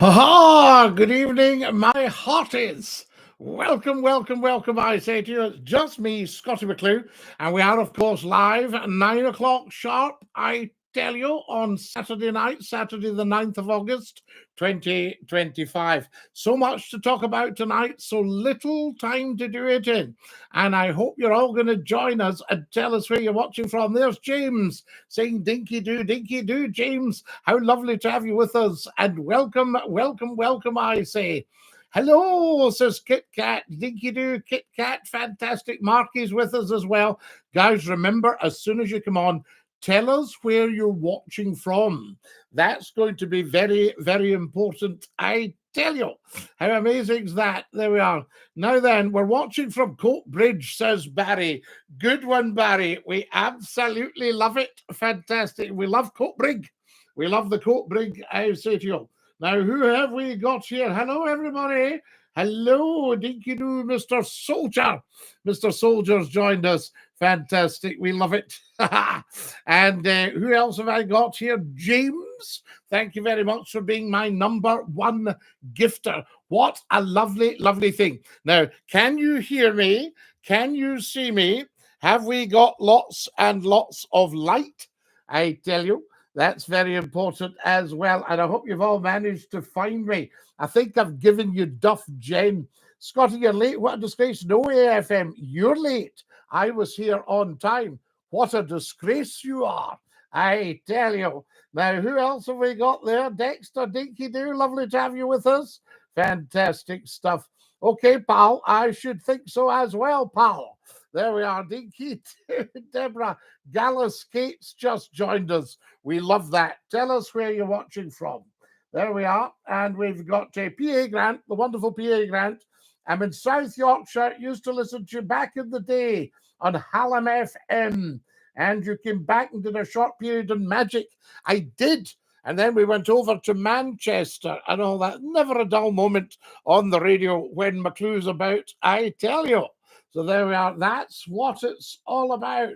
Ha! Good evening, my hearties. Welcome, welcome, welcome, I say to you. It's just me, Scottie McClue, and we are, of course, live at 9 o'clock sharp, I tell you, on Saturday night, Saturday the 9th of August, 2025. So much to talk about tonight, so little time to do it in. And I hope you're all going to join us and tell us where you're watching from. There's James saying dinky-doo, dinky-doo. James, how lovely to have you with us. And welcome, welcome, welcome, I say. Hello, says Kit Kat. Dinky-doo, Kit Kat. Fantastic. Marky's with us as well. Guys, remember, as soon as you come on, tell us where you're watching from. That's going to be very, very important. I tell you. How amazing is that? There we are. Now then, we're watching from Coatbridge, says Barry. Good one, Barry. We absolutely love it. Fantastic. We love Coatbridge. We love the Coatbridge, I say to you. Now, who have we got here? Hello, everybody. Hello, dinky-doo, Mr. Soldier. Mr. Soldier's joined us. Fantastic. We love it. And who else have I got here? James. Thank you very much for being my #1 gifter. What a lovely, lovely thing. Now, can you hear me? Can you see me? Have we got lots and lots of light? I tell you. That's very important as well. And I hope you've all managed to find me. I think I've given you Duff Jen. Scottie, you're late. What a disgrace. No AFM. You're late. I was here on time. What a disgrace you are. I tell you. Now, who else have we got there? Dexter, dinky-doo. Lovely to have you with us. Fantastic stuff. Okay, pal. I should think so as well, pal. There we are, Dinky. Deborah Gallus Kate's just joined us. We love that. Tell us where you're watching from. There we are. And we've got PA Grant, the wonderful PA Grant. I'm in South Yorkshire. Used to listen to you back in the day on Hallam FM. And you came back and did a short period on Magic. I did. And then we went over to Manchester and all that. Never a dull moment on the radio when McClue's about, I tell you. So there we are. That's what it's all about.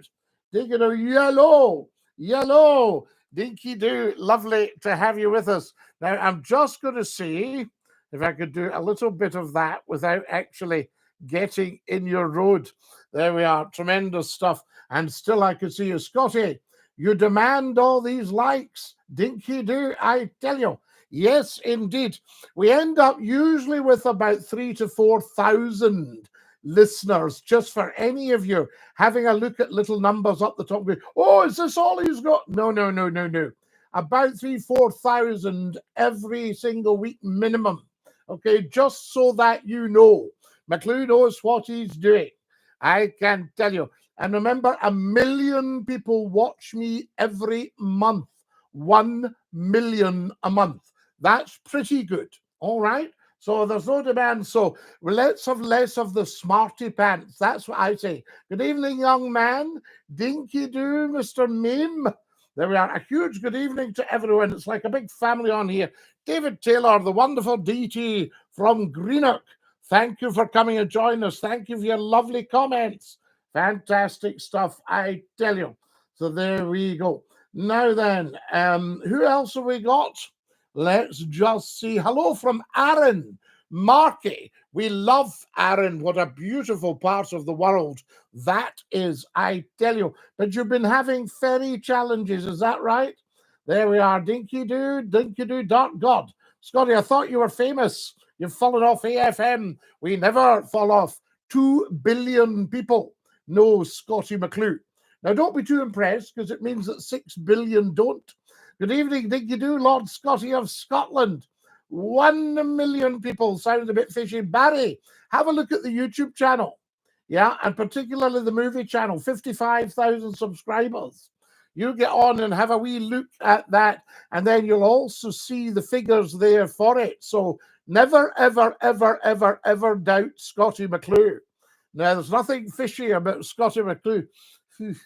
Dinky-doo, yellow, yellow. Dinky-doo, lovely to have you with us. Now, I'm just going to see if I could do a little bit of that without actually getting in your road. There we are. Tremendous stuff. And still I could see you. Scottie, you demand all these likes. Dinky-doo, I tell you. Yes, indeed. We end up usually with about 3,000 to 4,000 listeners, just for any of you having a look at little numbers up the top. Oh, is this all he's got? No. About 3,000-4,000 every single week minimum. Okay, just so that you know. McClue knows what he's doing. I can tell you. And remember, 1 million people watch me every month. 1 million a month. That's pretty good. All right. So there's no demand. So let's have less of the smarty pants. That's what I say. Good evening, young man. Dinky-doo, Mr. Meme. There we are. A huge good evening to everyone. It's like a big family on here. David Taylor, the wonderful DT from Greenock. Thank you for coming and joining us. Thank you for your lovely comments. Fantastic stuff, I tell you. So there we go. Now then, who else have we got? Let's just see. Hello from Aaron. Marky. We love Aaron. What a beautiful part of the world that is, I tell you. But you've been having ferry challenges, is that right? There we are. Dinky-doo, dinky-doo.god. Scottie, I thought you were famous. You've fallen off AFM. We never fall off. 2 billion people know Scottie McClue. Now, don't be too impressed, because it means that 6 billion don't. Good evening, Dinky-doo, Lord Scottie of Scotland. 1 million people. Sounds a bit fishy. Barry, have a look at the YouTube channel. Yeah, and particularly the movie channel. 55,000 subscribers. You get on and have a wee look at that, and then you'll also see the figures there for it. So never, ever, ever, ever, ever doubt Scottie McClue. Now, there's nothing fishy about Scottie McClue. There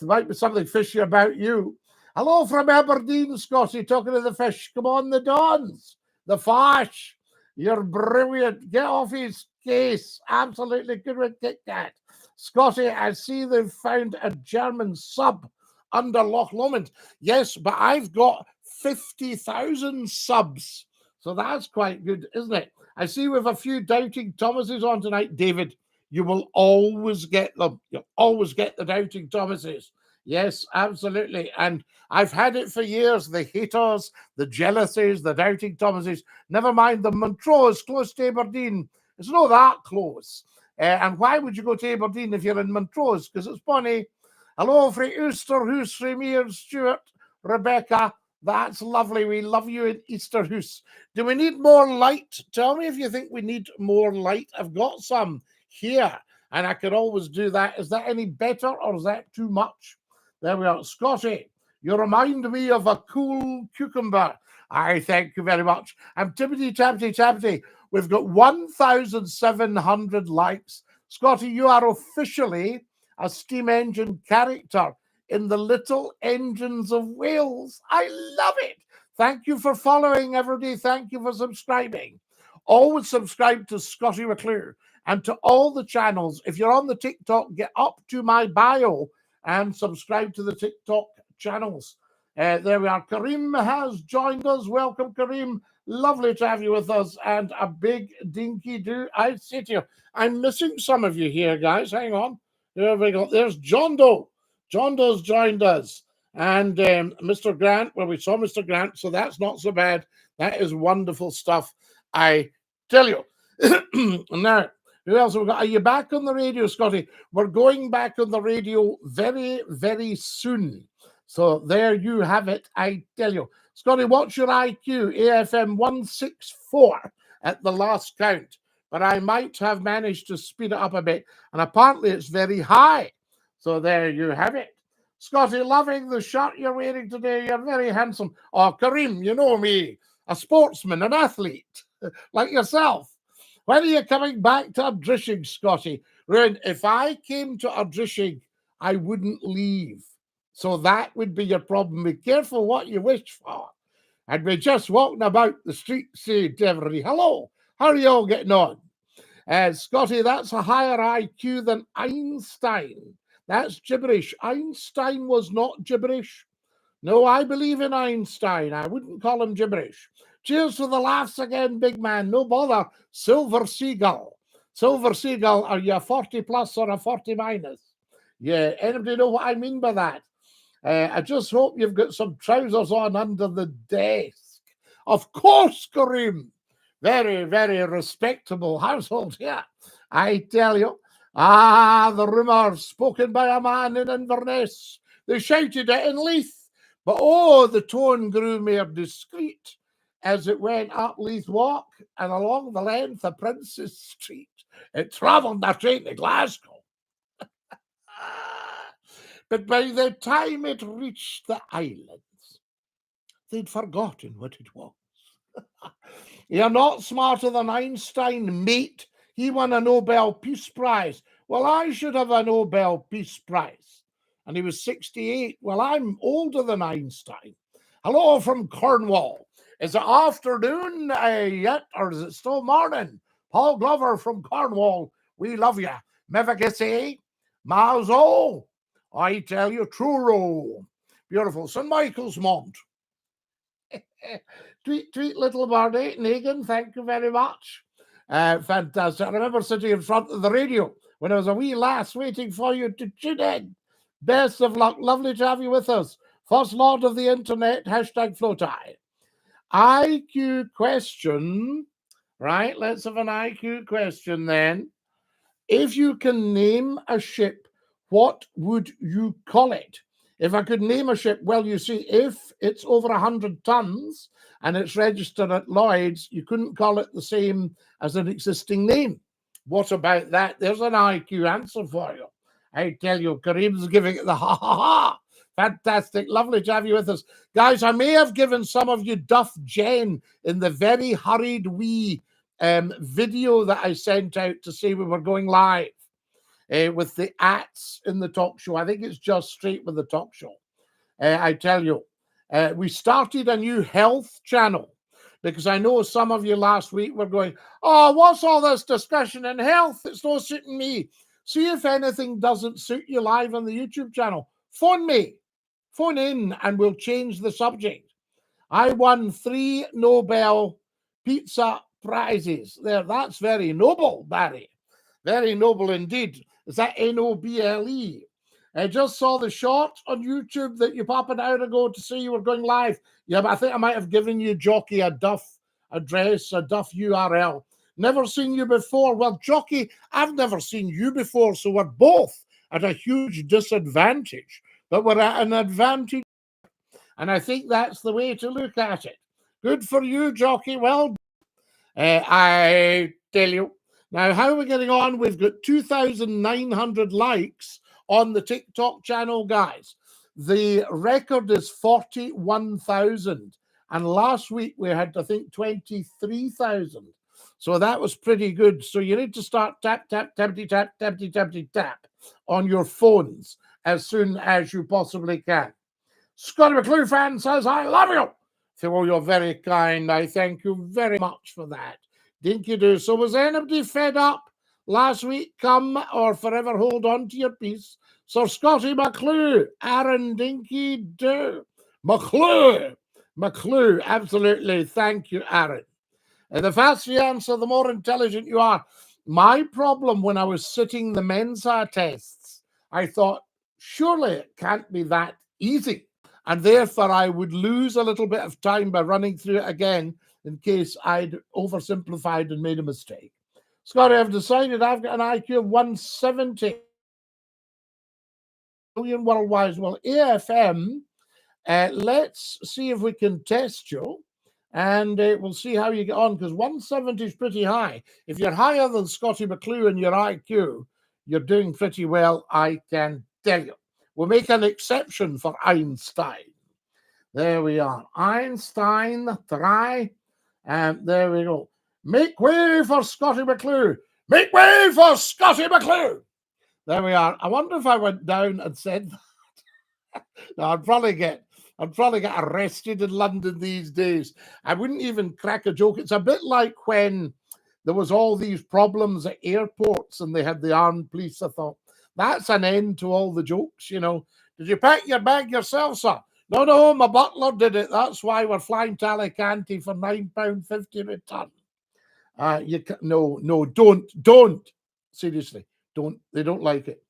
might be something fishy about you. Hello from Aberdeen, Scottie, talking to the fish. Come on, the Dons. The Fash. You're brilliant. Get off his case. Absolutely good with Kit Kat. Scottie, I see they've found a German sub under Loch Lomond. Yes, but I've got 50,000 subs. So that's quite good, isn't it? I see we have a few doubting Thomases on tonight. David, you will always get them. You'll always get the doubting Thomases. Yes, absolutely. And I've had it for years. The haters, the jealousies, the doubting Thomases. Never mind the Montrose, close to Aberdeen. It's not that close. And why would you go to Aberdeen if you're in Montrose? Because it's funny. Hello, from Oosterhoose, from here, Stuart, Rebecca. That's lovely. We love you in Easterhoose. Do we need more light? Tell me if you think we need more light. I've got some here, and I could always do that. Is that any better, or is that too much? There we are. Scottie, you remind me of a cool cucumber. I thank you very much. I'm Tippity. We've got 1,700 likes. Scottie, you are officially a steam engine character in the Little Engines of Wales. I love it. Thank you for following, everybody. Thank you for subscribing. Always subscribe to Scottie McClue and to all the channels. If you're on the TikTok, get up to my bio and subscribe to the TikTok channels. There we are. Kareem has joined us. Welcome, Kareem. Lovely to have you with us. And a big Dinky-Doo. I say to you, I'm missing some of you here, guys. Hang on. There we go. There's John Doe. John Doe's joined us. And Mr. Grant, well, we saw Mr. Grant, so that's not so bad. That is wonderful stuff, I tell you. Now, who else have we got? Are you back on the radio, Scottie? We're going back on the radio very, very soon. So there you have it, I tell you. Scottie, what's your IQ? AFM 164 at the last count. But I might have managed to speed it up a bit. And apparently it's very high. So there you have it. Scottie, loving the shirt you're wearing today. You're very handsome. Oh, Kareem, you know me. A sportsman, an athlete, like yourself. When are you coming back to Ardrishig, Scottie? If I came to Ardrishig, I wouldn't leave. So that would be your problem. Be careful what you wish for. I'd be just walking about the street saying to everybody, hello, how are you all getting on? Scottie, that's a higher IQ than Einstein. That's gibberish. Einstein was not gibberish. No, I believe in Einstein. I wouldn't call him gibberish. Cheers for the laughs again, big man. No bother. Silver Seagull. Silver Seagull, are you a 40 plus or a 40 minus? Yeah, anybody know what I mean by that? I just hope you've got some trousers on under the desk. Of course, Kareem. Very, very respectable household here. I tell you. The rumour spoken by a man in Inverness. They shouted it in Leith. But oh, the tone grew more discreet as it went up Leith Walk and along the length of Princes Street. It travelled the train to Glasgow. But by the time it reached the islands, they'd forgotten what it was. You're not smarter than Einstein, mate. He won a Nobel Peace Prize. Well, I should have a Nobel Peace Prize. And he was 68. Well, I'm older than Einstein. Hello from Cornwall. Is it afternoon yet, or is it still morning? Paul Glover from Cornwall. We love you. Mevagissy, Mazo. I tell you, Truro. Beautiful. St. Michael's Mont. tweet, little birdie. Negan, thank you very much. Fantastic. I remember sitting in front of the radio when I was a wee lass waiting for you to tune in. Best of luck. Lovely to have you with us. First Lord of the Internet, hashtag Floatie. IQ question. Right, let's have an IQ question then. If you can name a ship, what would you call it? If I could name a ship, well, you see, if it's over 100 tons and it's registered at Lloyd's, you couldn't call it the same as an existing name. What about that? There's an IQ answer for you. I tell you, Kareem's giving it the ha. Fantastic. Lovely to have you with us. Guys, I may have given some of you Duff Jen in the very hurried wee video that I sent out to say we were going live. With the ats in the talk show. I think it's just straight with the talk show. I tell you, we started a new health channel because I know some of you last week were going, oh, what's all this discussion in health? It's not suiting me. See if anything doesn't suit you live on the YouTube channel. Phone me. Phone in and we'll change the subject. I won 3 Nobel pizza prizes. There, that's very noble, Barry. Very noble indeed. Is that Noble? I just saw the short on YouTube that you popped an hour ago to say you were going live. Yeah, but I think I might have given you, Jockey, a Duff address, a Duff URL. Never seen you before. Well, Jockey, I've never seen you before, so we're both at a huge disadvantage. But we're at an advantage, and I think that's the way to look at it. Good for you, Jockey. Well, I tell you. Now, how are we getting on? We've got 2,900 likes on the TikTok channel, guys. The record is 41,000. And last week we had, I think, 23,000. So that was pretty good. So you need to start tap, tap, tappity, tap, tappity, tappity, tap on your phones as soon as you possibly can. Scottie McClue fan says, I love you. Well, you're very kind. I thank you very much for that. Dinky-Doo. So was anybody fed up last week? Come or forever hold on to your peace. So Scottie McClue, Aaron Dinky-Doo. McClue, absolutely. Thank you, Aaron. And the faster you answer, the more intelligent you are. My problem when I was sitting the Mensa tests, I thought, surely it can't be that easy. And therefore, I would lose a little bit of time by running through it again in case I'd oversimplified and made a mistake. Scottie, I've decided I've got an IQ of 170 million worldwide. Well, AFM, let's see if we can test you. And we'll see how you get on, because 170 is pretty high. If you're higher than Scottie McClue in your IQ, you're doing pretty well, I can tell you. We'll make an exception for Einstein. There we are. Einstein, try. And there we go. Make way for Scottie McClue. Make way for Scottie McClue. There we are. I wonder if I went down and said that. No, I'd probably get arrested in London these days. I wouldn't even crack a joke. It's a bit like when there was all these problems at airports and they had the armed police. I thought, that's an end to all the jokes, you know. Did you pack your bag yourself, sir? No, my butler did it. That's why we're flying to Alicante for £9.50 return. No, don't. Seriously, don't. They don't like it.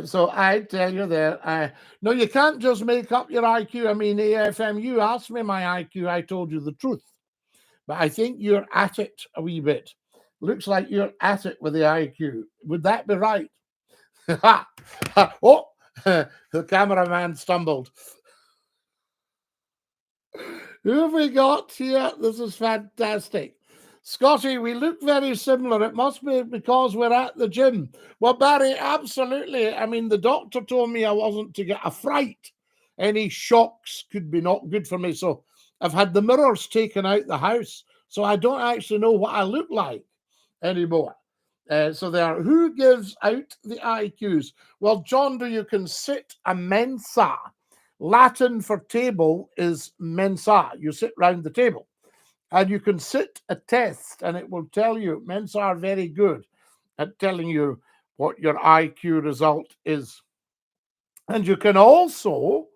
So I tell you there, no, you can't just make up your IQ. I mean, AFM, you asked me my IQ. I told you the truth. But I think you're at it a wee bit. Looks like you're at it with the IQ. Would that be right? Oh, the cameraman stumbled. Who have we got here? This is fantastic. Scottie, we look very similar. It must be because we're at the gym. Well, Barry, absolutely. I mean, the doctor told me I wasn't to get a fright. Any shocks could be not good for me. So I've had the mirrors taken out the house. So I don't actually know what I look like anymore. So there, who gives out the IQs? Well, John, you can sit a mensa. Latin for table is mensa. You sit round the table. And you can sit a test, and it will tell you. Mensa are very good at telling you what your IQ result is. And you can also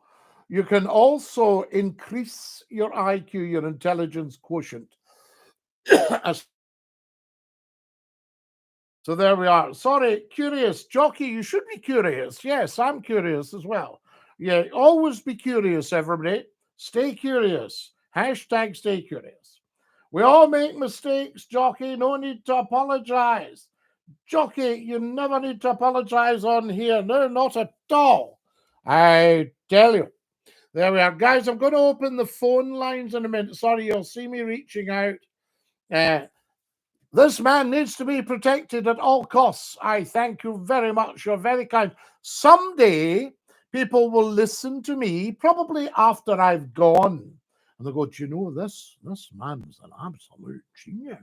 increase your IQ, your intelligence quotient. So there we are. Sorry, curious. Jockey, you should be curious. Yes, I'm curious as well. Yeah, always be curious, everybody. Stay curious. Hashtag stay curious. We all make mistakes, Jockey. No need to apologize. Jockey, you never need to apologize on here. No, not at all. I tell you. There we are. Guys, I'm going to open the phone lines in a minute. Sorry, you'll see me reaching out. This man needs to be protected at all costs. I thank you very much. You're very kind. Someday, people will listen to me, probably after I've gone. And they'll go, do you know this? This man was an absolute genius.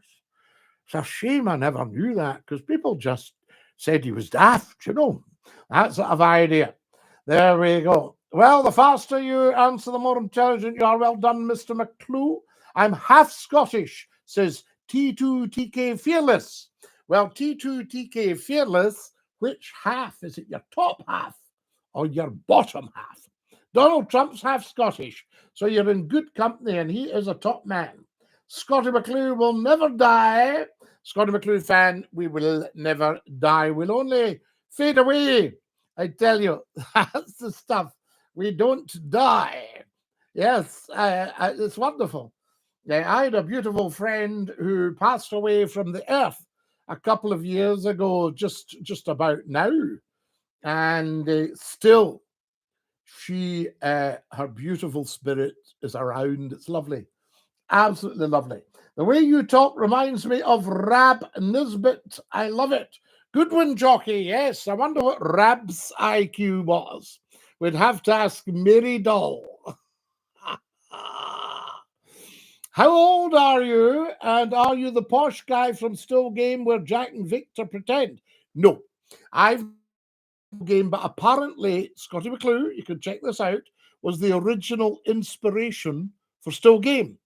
It's a shame I never knew that, because people just said he was daft, you know. That sort of idea. There we go. Well, the faster you answer, the more intelligent you are. Well done, Mr. McClue. I'm half Scottish, says T2TK Fearless. Well, T2TK Fearless, which half? Is it your top half or your bottom half? Donald Trump's half Scottish, so you're in good company, and he is a top man. Scottie McClue will never die. Scottie McClue fan, we will never die. We'll only fade away. I tell you, that's the stuff. We don't die. Yes, it's wonderful. I had a beautiful friend who passed away from the earth a couple of years ago, just about now. And still, her beautiful spirit is around. It's lovely. Absolutely lovely. The way you talk reminds me of Rab Nisbet. I love it. Good one, Jockey. Yes, I wonder what Rab's IQ was. We'd have to ask Mary Doll. How old are you? And are you the posh guy from Still Game where Jack and Victor pretend? No, I've game, but apparently Scottie McClue, you can check this out, was the original inspiration for Still Game.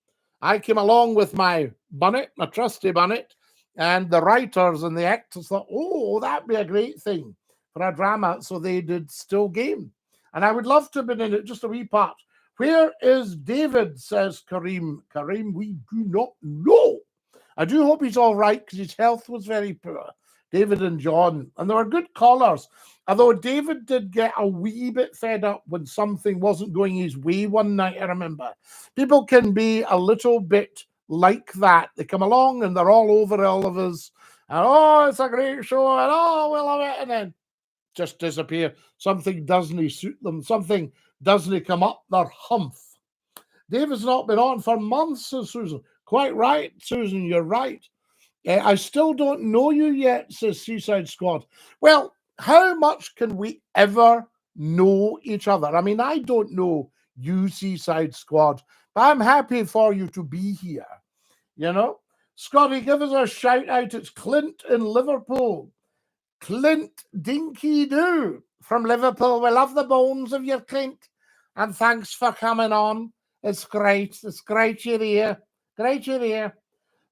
I came along with my bonnet, my trusty bonnet, and the writers and the actors thought, oh, that'd be a great thing for a drama. So they did Still Game. And I would love to have been in it, just a wee part. Where is David, says Kareem. Kareem, we do not know. I do hope he's all right because his health was very poor. David and John. And they were good callers. Although David did get a wee bit fed up when something wasn't going his way one night, I remember. People can be a little bit like that. They come along and they're all over all of us. And, oh, it's a great show. And, oh, we love it. And then just disappear. Something doesn't suit them. Something doesn't come up their humph. David's not been on for months, says Susan. Quite right, Susan, you're right. I still don't know you yet, says Seaside Squad. Well, how much can we ever know each other? I mean, I don't know you, Seaside Squad, but I'm happy for you to be here. You know? Scotty, give us a shout out. It's Clint in Liverpool. Clint Dinky-Doo from Liverpool. We love the bones of you, Clint. And thanks for coming on. It's great. It's great you're here. Great you're here.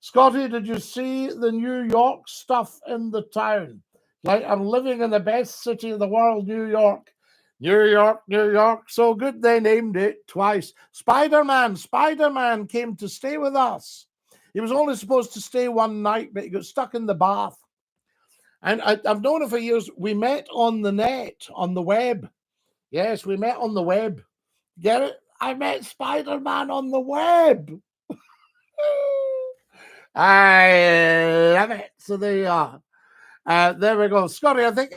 Scotty, did you see the New York stuff in the town? Like, I'm living in the best city in the world, New York. New York, New York. So good they named it twice. Spider-Man came to stay with us. He was only supposed to stay one night, but he got stuck in the bath. And I've known him for years. We met on the net, on the web. Yes, we met on the web. Get it? I met Spider-Man on the web. I love it. So there you are. There we go. Scotty, I think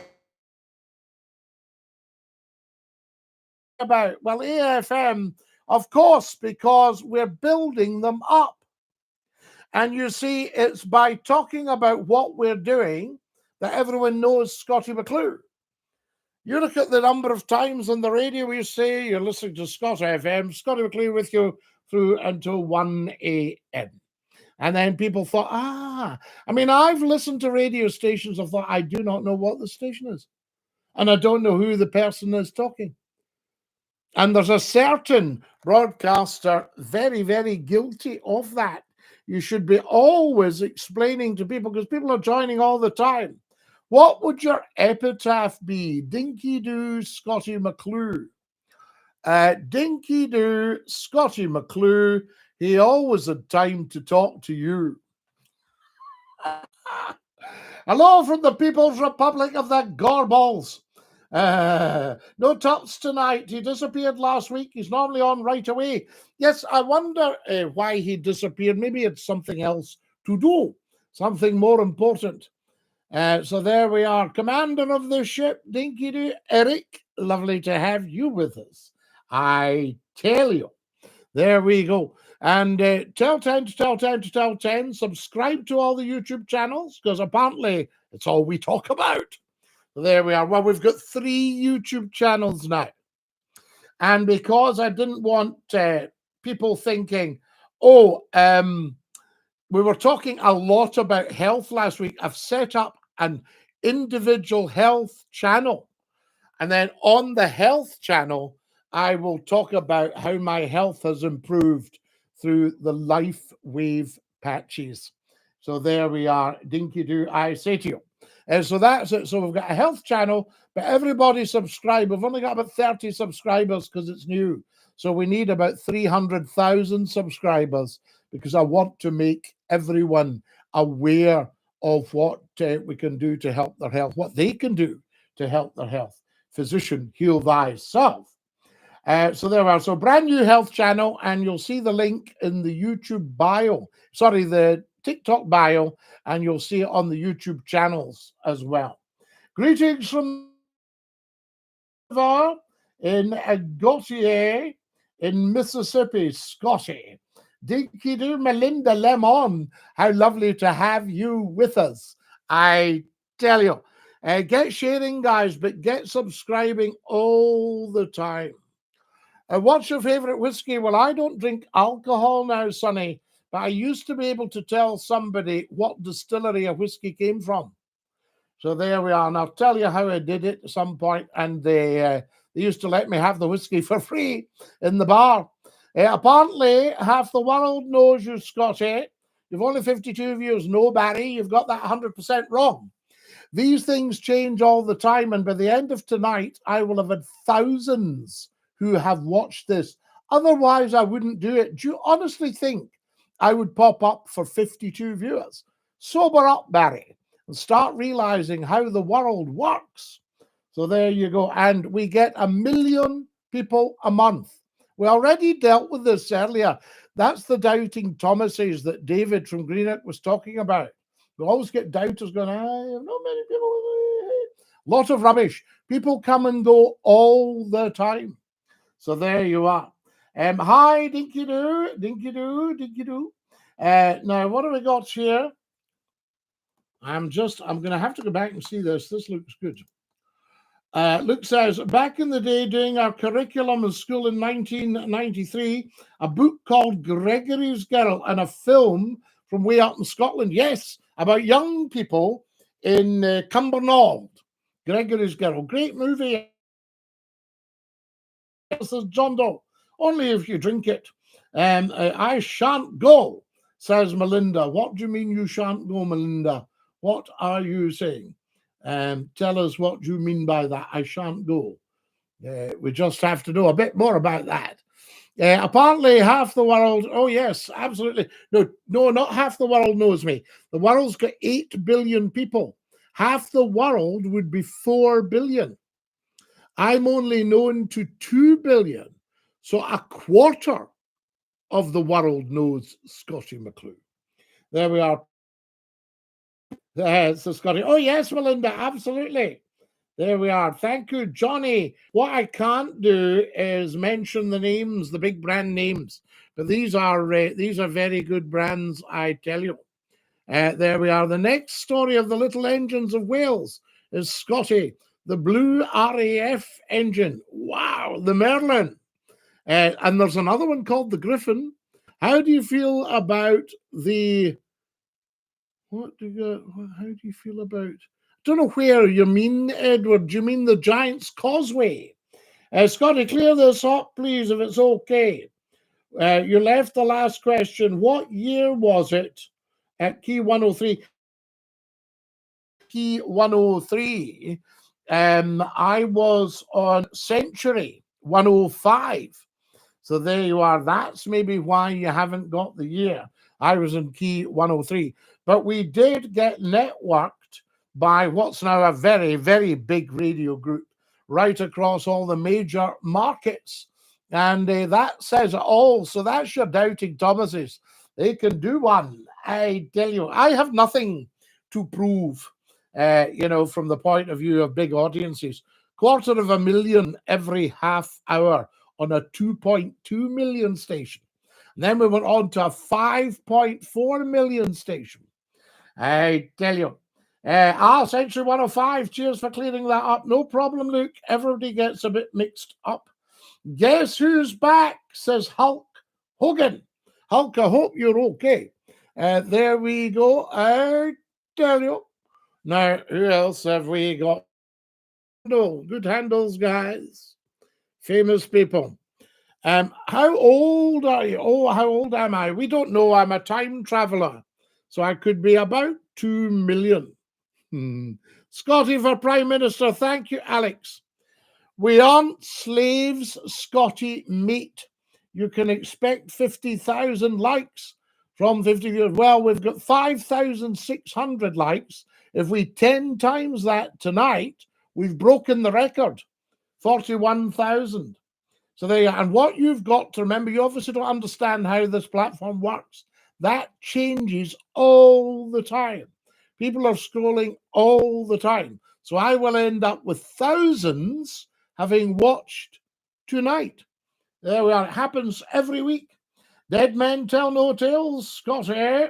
about, well, AFM, of course, because we're building them up. And you see, it's by talking about what we're doing that everyone knows Scottie McClue. You look at the number of times on the radio you say you're listening to Scott FM, Scottie McClue with you through until 1 a.m. And then people thought, I mean, I've listened to radio stations. I thought, I do not know what the station is. And I don't know who the person is talking. And there's a certain broadcaster very, very guilty of that. You should be always explaining to people, because people are joining all the time. What would your epitaph be? Dinky-Doo, Scottie McClue. Dinky-Doo, Scottie McClue. He always had time to talk to you. Hello from the People's Republic of the Gorballs. No tops tonight. He disappeared last week. He's normally on right away. Yes, I wonder why he disappeared. Maybe it's something else to do, something more important. So there we are. Commander of the ship, Dinky-Doo, Eric. Lovely to have you with us. I tell you. There we go. And tell 10 to tell 10 to tell 10. Subscribe to all the YouTube channels, because apparently it's all we talk about. So there we are. Well, we've got 3 YouTube channels now. And because I didn't want people thinking, we were talking a lot about health last week. I've set up an individual health channel. And then on the health channel, I will talk about how my health has improved through the Life Wave patches. So there we are. Dinky-Doo, I say to you. So that's it. So we've got a health channel, but everybody subscribe. We've only got about 30 subscribers because it's new. So we need about 300,000 subscribers because I want to make everyone aware of what we can do to help their health, what they can do to help their health. Physician, heal thyself. So there we are. So brand new health channel, and you'll see the link in the YouTube bio. Sorry, the TikTok bio, and you'll see it on the YouTube channels as well. Greetings from in Gautier in Mississippi, Scottie. Dinky-Doo, Melinda Lemon, how lovely to have you with us. I tell you, get sharing, guys, but get subscribing all the time. What's your favorite whiskey? Well, I don't drink alcohol now, Sonny, but I used to be able to tell somebody what distillery a whiskey came from. So there we are. And I'll tell you how I did it at some point. And they used to let me have the whiskey for free in the bar. Apparently, half the world knows you, Scottie. You've only 52 viewers. No, Barry, you've got that 100% wrong. These things change all the time. And by the end of tonight, I will have had thousands who have watched this. Otherwise, I wouldn't do it. Do you honestly think I would pop up for 52 viewers? Sober up, Barry, and start realizing how the world works. So there you go. And we get 1 million people a month. We already dealt with this earlier. That's the doubting Thomases that David from Greenock was talking about. We always get doubters going, I have not many people. Lot of rubbish. People come and go all the time. So there you are. Hi, Dinky-Doo, Dinky-Doo, Dinky-Doo. Now, what have we got here? I'm going to have to go back and see this. This looks good. Luke says, back in the day doing our curriculum in school in 1993, a book called Gregory's Girl and a film from way up in Scotland. Yes, about young people in Cumbernauld. Gregory's Girl. Great movie. Says John Doe. Only if you drink it. I shan't go, says Melinda. What do you mean you shan't go, Melinda? What are you saying? Tell us what you mean by that. I shan't go. We just have to know a bit more about that. Apparently, half the world. Oh, yes, absolutely. No, not half the world knows me. The world's got 8 billion people. Half the world would be 4 billion. I'm only known to 2 billion. So a quarter of the world knows Scottie McClue. There we are. So Scottie. Oh, yes, Melinda, absolutely. There we are. Thank you, Johnny. What I can't do is mention the names, the big brand names. But these are very good brands, I tell you. There we are. The next story of the little engines of Wales is Scottie. The blue RAF engine. Wow, the Merlin. And there's another one called the Griffin. How do you feel about the... how do you feel about... I don't know where you mean, Edward. Do you mean the Giant's Causeway? Scottie, clear this up, please, if it's okay. You left the last question. What year was it at Key 103? Key 103. I was on Century 105. So there you are. That's maybe why you haven't got the year. I was in Key 103. But we did get networked by what's now a very, very big radio group right across all the major markets. And that says it all. So that's your doubting Thomases. They can do one. I tell you, I have nothing to prove, from the point of view of big audiences. 250,000 every half hour on a 2.2 million station. And then we went on to a 5.4 million station. I tell you. Century 105, cheers for clearing that up. No problem, Luke. Everybody gets a bit mixed up. Guess who's back, says Hulk Hogan. Hulk, I hope you're okay. There we go. I tell you. Now, who else have we got? No, good handles, guys. Famous people. How old are you? Oh, how old am I? We don't know. I'm a time traveler. So I could be about 2 million. Scottie for Prime Minister. Thank you, Alex. We aren't slaves, Scottie, mate. You can expect 50,000 likes from 50 viewers. Well, we've got 5,600 likes. If we 10 times that tonight, we've broken the record, 41,000. So there you are. And what you've got to remember, you obviously don't understand how this platform works. That changes all the time. People are scrolling all the time. So I will end up with thousands having watched tonight. There we are. It happens every week. Dead men tell no tales, Scottie.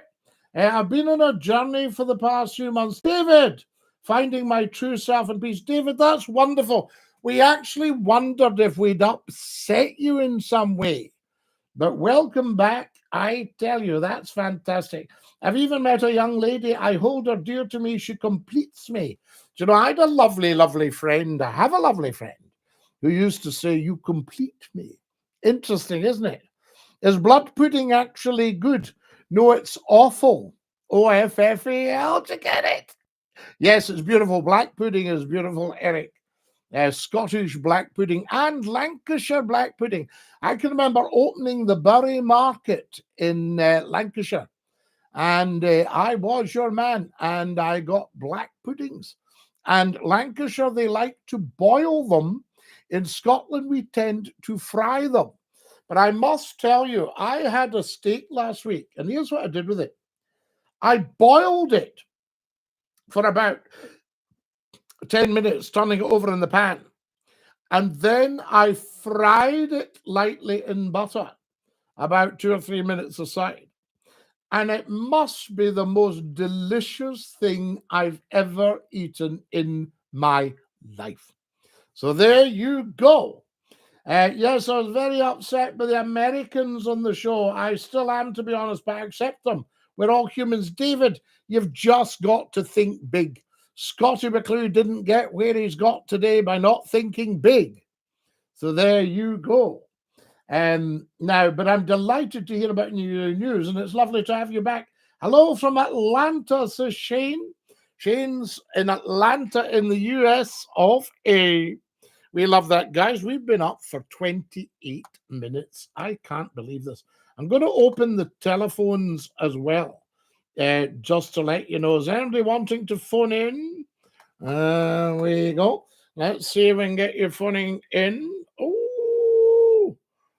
I've been on a journey for the past few months. David, finding my true self and peace. David, that's wonderful. We actually wondered if we'd upset you in some way. But welcome back. I tell you, that's fantastic. I've even met a young lady. I hold her dear to me. She completes me. Do you know, I had a lovely, lovely friend. I have a lovely friend who used to say, you complete me. Interesting, isn't it? Is blood pudding actually good? No, it's awful. OFFAL, to get it? Yes, it's beautiful. Black pudding is beautiful, Eric. Scottish black pudding and Lancashire black pudding. I can remember opening the Bury Market in Lancashire, and I was your man, and I got black puddings. And Lancashire, they like to boil them. In Scotland, we tend to fry them. But I must tell you, I had a steak last week, and here's what I did with it. I boiled it for about 10 minutes, turning it over in the pan. And then I fried it lightly in butter, about 2 or 3 minutes aside. And it must be the most delicious thing I've ever eaten in my life. So there you go. Yes, I was very upset with the Americans on the show. I still am, to be honest, but I accept them. We're all humans. David, you've just got to think big. Scottie McClue didn't get where he's got today by not thinking big. So there you go. Now, but I'm delighted to hear about new news, and it's lovely to have you back. Hello from Atlanta, says Shane. Shane's in Atlanta in the US of A. We love that, guys. We've been up for 28 minutes. I can't believe this. I'm going to open the telephones as well, just to let you know. Is anybody wanting to phone in? We go. Let's see if we can get you phoning in.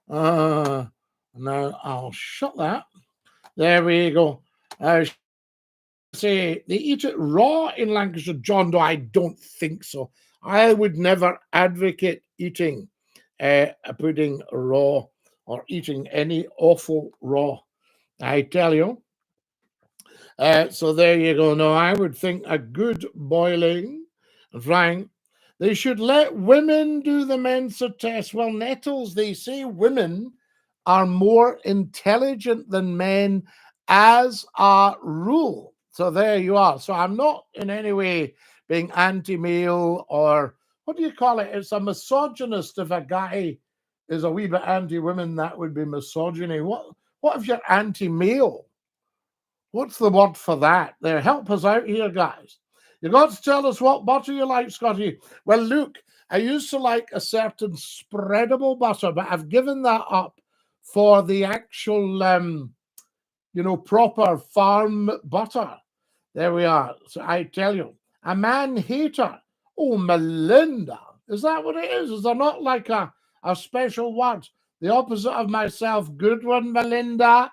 Oh, now I'll shut that. There we go. Say they eat it raw in Lancashire. John, no, I don't think so. I would never advocate eating a pudding raw or eating any awful raw. I tell you. So there you go. No, I would think a good boiling and frying. They should let women do the Mensa test. Well, Nettles, they say women are more intelligent than men as a rule. So there you are. So I'm not in any way being anti-male, or what do you call it? It's a misogynist. If a guy is a wee bit anti-women, that would be misogyny. What if you're anti-male? What's the word for that? There, help us out here, guys. You got to tell us what butter you like, Scottie. Well, look, I used to like a certain spreadable butter, but I've given that up for the actual, proper farm butter. There we are. So I tell you, a man hater. Oh, Melinda. Is that what it is? Is there not like a special word? The opposite of myself. Good one, Melinda.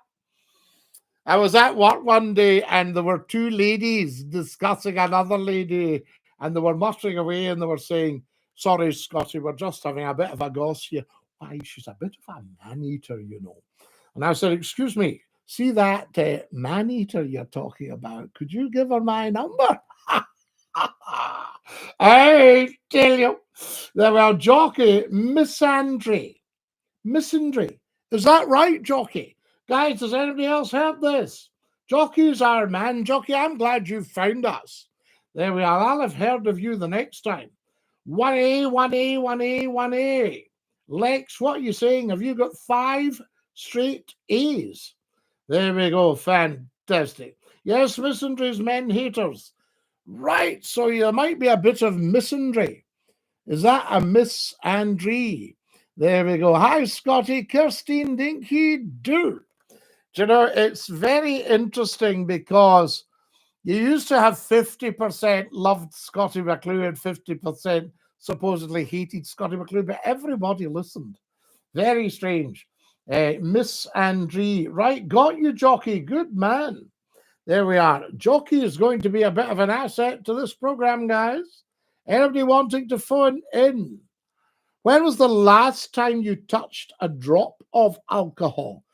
I was at work one day and there were two ladies discussing another lady, and they were muttering away and they were saying, sorry, Scottie, we're just having a bit of a goss here. Why, she's a bit of a man-eater, you know. And I said, excuse me, see that man-eater you're talking about? Could you give her my number? I tell you, there were jockey, misandry. Is that right, jockey? Guys, has anybody else heard this? Jockey's our man. Jockey, I'm glad you found us. There we are. I'll have heard of you the next time. 1A, 1A, 1A, 1A. Lex, what are you saying? Have you got 5 straight A's? There we go. Fantastic. Yes, misandry's men haters. Right, so there might be a bit of misandry. Is that a Miss Andree? There we go. Hi, Scottie, Kirstine, Dinky-Doo. Do you know, it's very interesting because you used to have 50% loved Scottie McClue and 50% supposedly hated Scottie McClue, but everybody listened. Very strange. Miss Andree, right, got you, Jockey. Good man. There we are. Jockey is going to be a bit of an asset to this program, guys. Anybody wanting to phone in? When was the last time you touched a drop of alcohol?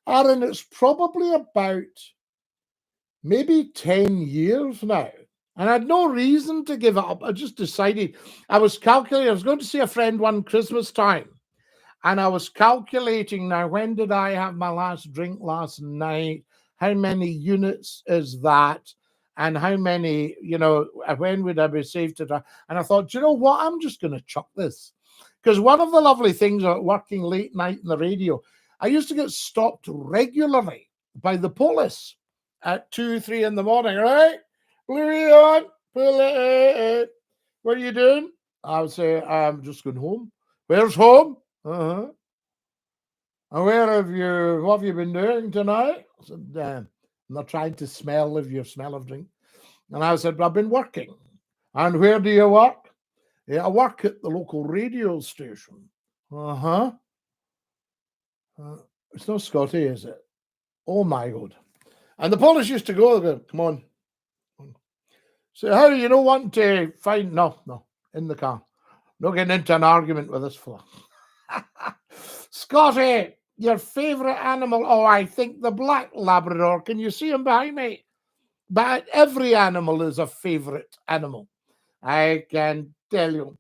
Aaron, it's probably about maybe 10 years now. And I had no reason to give it up. I just decided I was calculating. I was going to see a friend one Christmas time. And I was calculating now, when did I have my last drink last night? How many units is that? And how many, you know, when would I be safe to try? And I thought, you know what? I'm just going to chuck this. Because one of the lovely things about working late night in the radio, I used to get stopped regularly by the police at 2, 3 in the morning. All right, Bluey on, pull it. What are you doing? I would say, I'm just going home. Where's home? And what have you been doing tonight? I said, I'm not trying to smell of your smell of drink. And I said, I've been working. And where do you work? Yeah, I work at the local radio station. It's not Scottie, is it? Oh my God. And the police used to go, come on. So how do you know want to find? No, in the car. Not getting into an argument with this fella. Scottie, your favourite animal? Oh, I think the black Labrador. Can you see him behind me? But every animal is a favourite animal. I can tell you.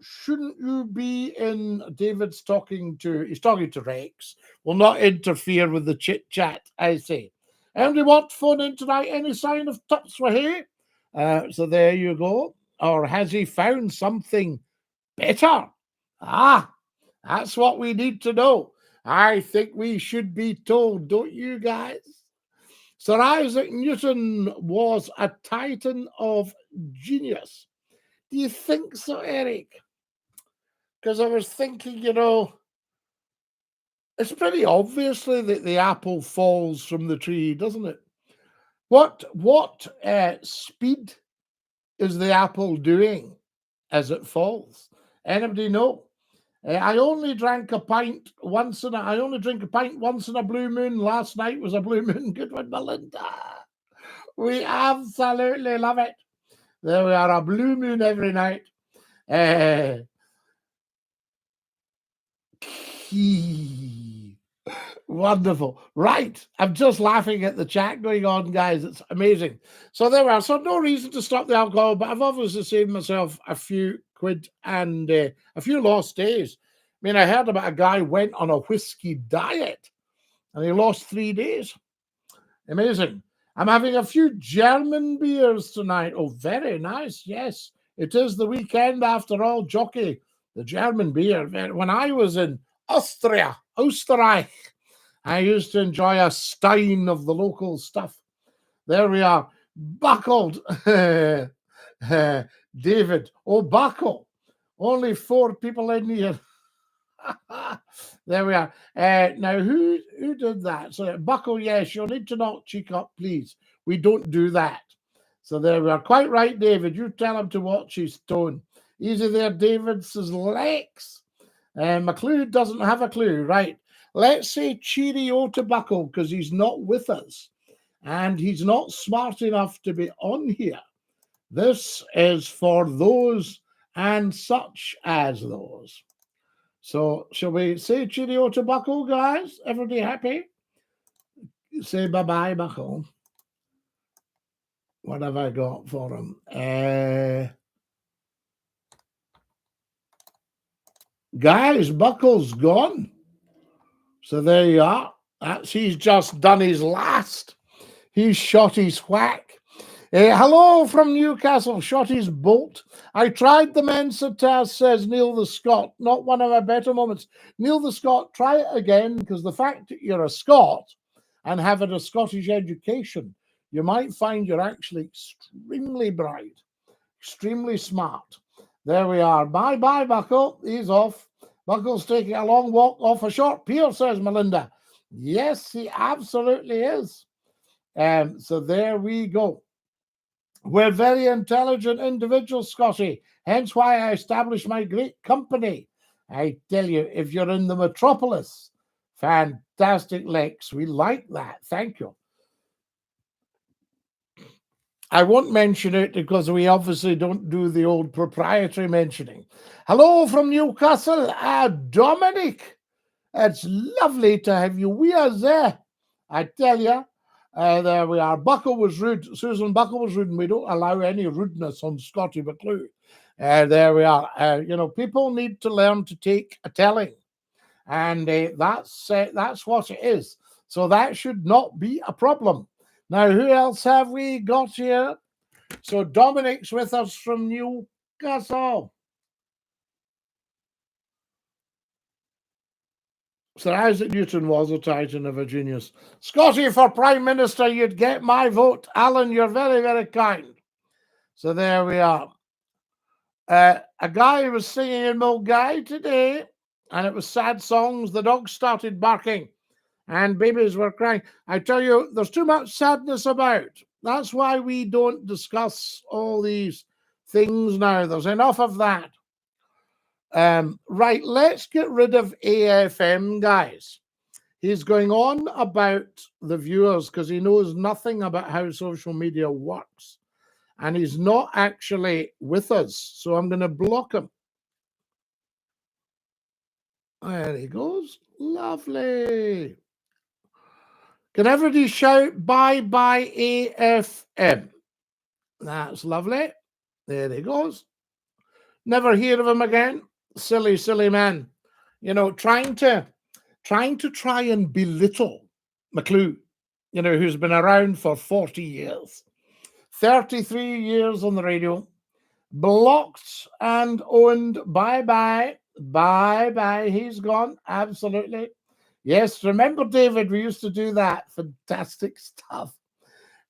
Shouldn't you be in? David's talking to Rex. Will not interfere with the chit chat, I say. Anybody want to phone in tonight? Any sign of Tups for here? So there you go. Or has he found something better? That's what we need to know. I think we should be told, don't you guys? Sir Isaac Newton was a titan of genius. Do you think so, Eric? Because I was thinking, you know, it's pretty obviously that the apple falls from the tree, doesn't it? What speed is the apple doing as it falls? Anybody know? I only drink a pint once in a blue moon. Last night was a blue moon. Good one, Melinda. We absolutely love it. There we are, a blue moon every night. Wonderful. Right. I'm just laughing at the chat going on, guys. It's amazing. So there we are. So no reason to stop the alcohol, but I've obviously saved myself a few quid and a few lost days. I mean, I heard about a guy went on a whiskey diet and he lost 3 days. Amazing. I'm having a few German beers tonight. Oh, very nice. Yes, it is the weekend after all, Jockey. The German beer. When I was in Österreich, I used to enjoy a stein of the local stuff. There we are. Buckled. David. Oh, buckle. Only 4 people in here. There we are. Now, who did that? So, Buckle, yes, you'll need to not cheek up, please. We don't do that. So there we are. Quite right, David. You tell him to watch his tone. Easy there, David, says Lex. McClue doesn't have a clue. Right. Let's say cheerio to Buckle because he's not with us. And he's not smart enough to be on here. This is for those and such as those. So, shall we say cheerio to Buckle, guys? Everybody happy? Say bye-bye, Buckle. What have I got for him? Guys, Buckle's gone. So there you are. He's just done his last. He's shot his whack. Hello from Newcastle, shot his bolt. I tried the Mensa test, says Neil the Scot. Not one of our better moments. Neil the Scot, try it again, because the fact that you're a Scot and having a Scottish education, you might find you're actually extremely bright, extremely smart. There we are. Bye-bye, Buckle. He's off. Buckle's taking a long walk off a short pier, says Melinda. Yes, he absolutely is. So there we go. We're very intelligent individuals, Scottie. Hence why I established my great company. I tell you, if you're in the metropolis, fantastic, Lex. We like that. Thank you. I won't mention it because we obviously don't do the old proprietary mentioning. Hello from Newcastle, Dominic. It's lovely to have you. We are there. I tell you. There we are. Buckle was rude. Susan Buckle was rude, and we don't allow any rudeness on Scottie McClue. There we are. People need to learn to take a telling, and that's what it is. So that should not be a problem. Now, who else have we got here? So Dominic's with us from Newcastle. Sir Isaac Newton was a titan of a genius. Scottie, for Prime Minister, you'd get my vote. Alan, you're very, very kind. So there we are. A guy was singing in Mulgai today, and it was sad songs. The dogs started barking, and babies were crying. I tell you, there's too much sadness about. That's why we don't discuss all these things now. There's enough of that. Right, let's get rid of AFM, guys. He's going on about the viewers because he knows nothing about how social media works. And he's not actually with us. So I'm going to block him. There he goes. Lovely. Can everybody shout bye-bye AFM? That's lovely. There he goes. Never hear of him again. Silly, silly man. Trying to try and belittle McClue, who's been around for 40 years. 33 years on the radio. Blocked and owned. Bye-bye. Bye-bye. He's gone. Absolutely. Yes, remember, David, we used to do that. Fantastic stuff.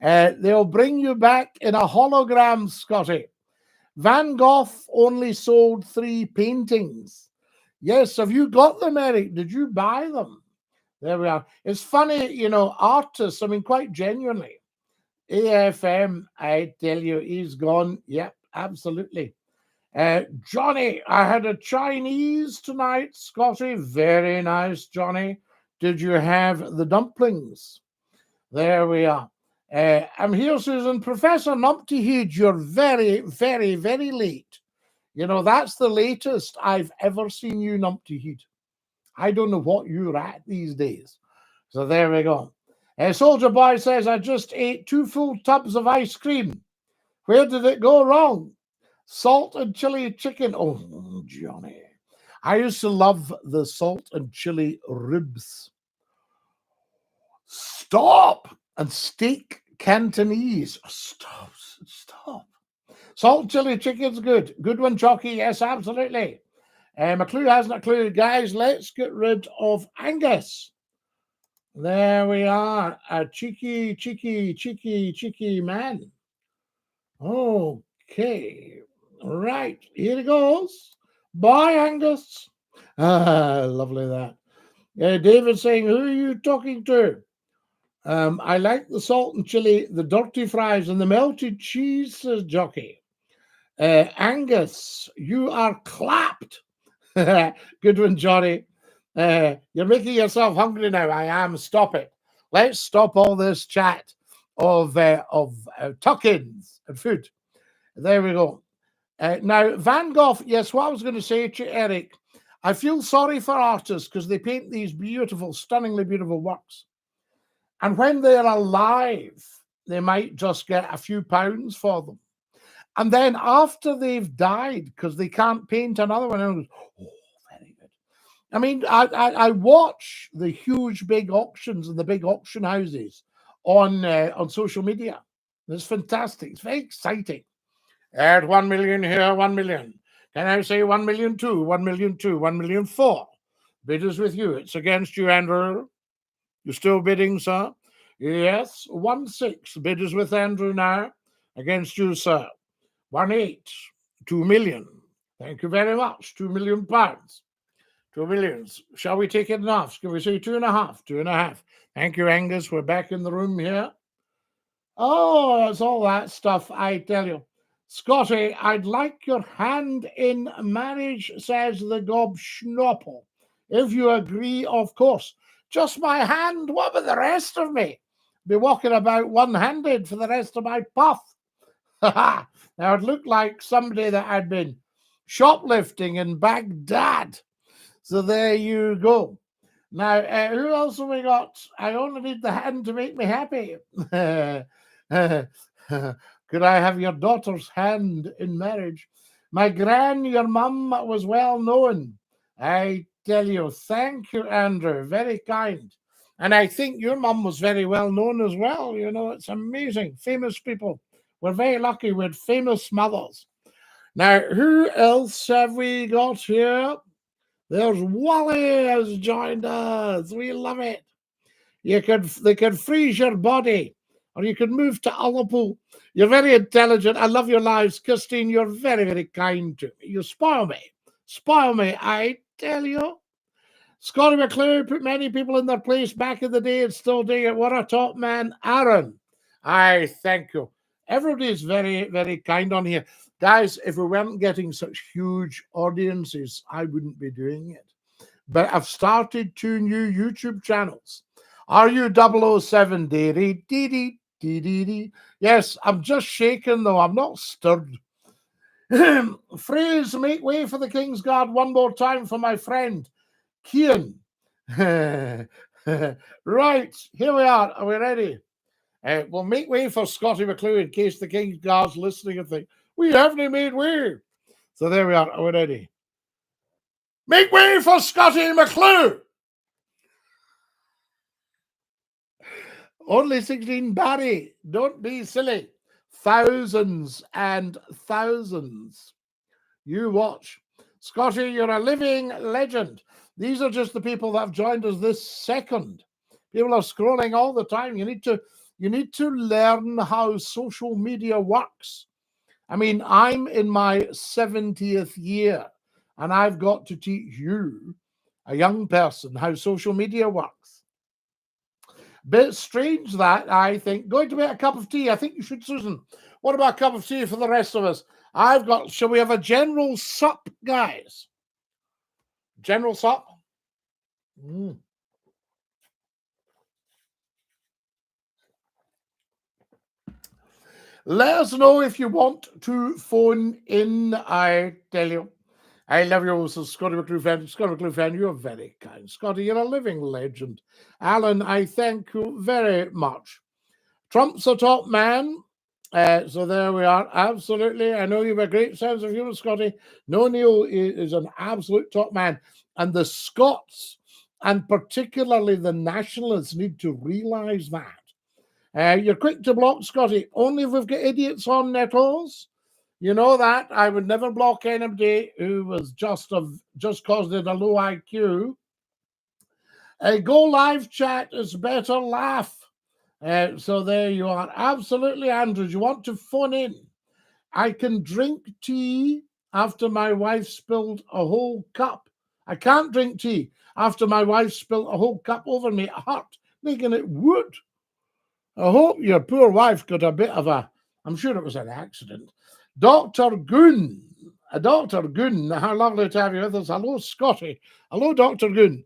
They'll bring you back in a hologram, Scottie. Van Gogh only sold 3 paintings. Yes, have you got them, Eric? Did you buy them? There we are. It's funny, artists, quite genuinely. AFM, I tell you, he's gone. Yep, absolutely. Johnny, I had a Chinese tonight, Scottie. Very nice, Johnny. Did you have the dumplings? There we are. I'm here, Susan. Professor Numpty Heed, you're very, very, very late. That's the latest I've ever seen you, Numpty Heed. I don't know what you're at these days. So there we go. Soldier Boy says, I just ate 2 full tubs of ice cream. Where did it go wrong? Salt and chili chicken. Oh, Johnny. I used to love the salt and chili ribs. Stop! And steak Cantonese. Stop. Salt chili chicken's good. Good one, Chalky. Yes, absolutely. McClue hasn't a clue. Guys, let's get rid of Angus. There we are. A cheeky man. Okay. Right. Here it goes. Bye, Angus. Lovely that. David saying, who are you talking to? I like the salt and chili, the dirty fries, and the melted cheese, says Jockey. Angus, you are clapped. Good one, Johnny. You're making yourself hungry now. I am. Stop it. Let's stop all this chat of tuck-ins and food. There we go. Now, Van Gogh, yes, what I was going to say to you, Eric, I feel sorry for artists because they paint these beautiful, stunningly beautiful works. And when they're alive, they might just get a few pounds for them. And then after they've died, because they can't paint another one, and oh, very good. I watch the huge big auctions and the big auction houses on social media. It's fantastic. It's very exciting. At 1 million here, 1 million. Can I say 1 million two, 1 million two, 1 million four? Bidders with you. It's against you, Andrew. You still bidding, sir? Yes. 1-6. Bidders with Andrew now. Against you, sir. 1-8. 2 million. Thank you very much. £2 million. 2 millions. Shall we take it in half? Can we say 2.5? 2.5. Thank you, Angus. We're back in the room here. Oh, it's all that stuff, I tell you. Scottie, I'd like your hand in marriage, says the gobschnopple. If you agree, of course. Just my hand. What about the rest of me? Be walking about one-handed for the rest of my puff. Now, it looked like somebody that had been shoplifting in Baghdad. So there you go. Now, who else have we got? I only need the hand to make me happy. Could I have your daughter's hand in marriage? My your mum was well known. I tell you, thank you, Andrew. Very kind. And I think your mum was very well known as well. You know, it's amazing. Famous people. We're very lucky with famous mothers. Now, who else have we got here? There's Wally has joined us. We love it. They could freeze your body, or you could move to Ullapool. You're very intelligent. I love your lives, Christine. You're very, very kind to me. You spoil me. Spoil me, I tell you. Scottie McClue put many people in their place back in the day and still doing it. What a top man. Aaron, I thank you. Everybody's very, very kind on here. Guys, if we weren't getting such huge audiences, I wouldn't be doing it. But I've started 2 new YouTube channels. Are you 007 Dairy? Dee dee dee. Yes, I'm just shaking though. I'm not stirred. Phrase, make way for the King's Guard one more time for my friend, Kian. Right, here we are. Are we ready? We'll make way for Scottie McClue in case the King's Guard's listening and think, we haven't made way. So there we are. Are we ready? Make way for Scottie McClue. Only 16, Barry. Don't be silly. Thousands and thousands. You watch. Scottie, you're a living legend. These are just the people that have joined us this second. People are scrolling all the time. You need to learn how social media works. I mean, I'm in my 70th year, and I've got to teach you, a young person, how social media works. Bit strange that, I think. Going to make a cup of tea. I think you should, Susan. What about a cup of tea for the rest of us? Shall we have a general sup, guys? General sup? Let us know if you want to phone in, I tell you. I love you, Scottie McClue fan. Scottie McClue fan, you're very kind. Scottie, you're a living legend. Alan, I thank you very much. Trump's a top man. So there we are. Absolutely. I know you have a great sense of humor, Scottie. No, Neil is an absolute top man. And the Scots, and particularly the Nationalists, need to realise that. You're quick to block, Scottie. Only if we've got idiots on nettles. You know that. I would never block anybody who was just caused it a low IQ. Go live chat is better laugh. So there you are. Absolutely, Andrew. You want to phone in? I can drink tea after my wife spilled a whole cup. I can't drink tea after my wife spilled a whole cup over me. It hurt, making it wood. I hope your poor wife got a bit of I'm sure it was an accident. Dr. Goon. Dr. Goon, how lovely to have you with us. Hello, Scottie. Hello, Dr. Goon.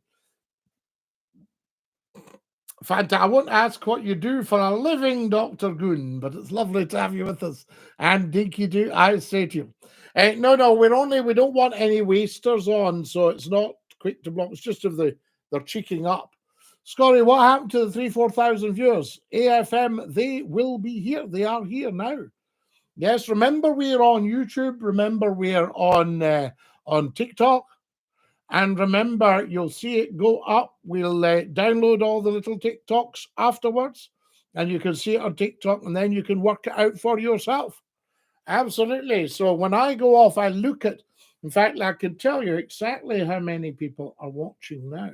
Fanta, I won't ask what you do for a living, Dr. Goon, but it's lovely to have you with us. And DINKY-DOO, I say to you. No, we don't want any wasters on, so it's not quick to block. It's just if they're cheeking up. Scottie, what happened to the 3,000-4,000 viewers? AFM, they will be here. They are here now. Yes, remember we're on YouTube. Remember we're on TikTok. And remember, you'll see it go up. We'll download all the little TikToks afterwards, and you can see it on TikTok, and then you can work it out for yourself. Absolutely. So when I go off, I look at, in fact, I can tell you exactly how many people are watching now.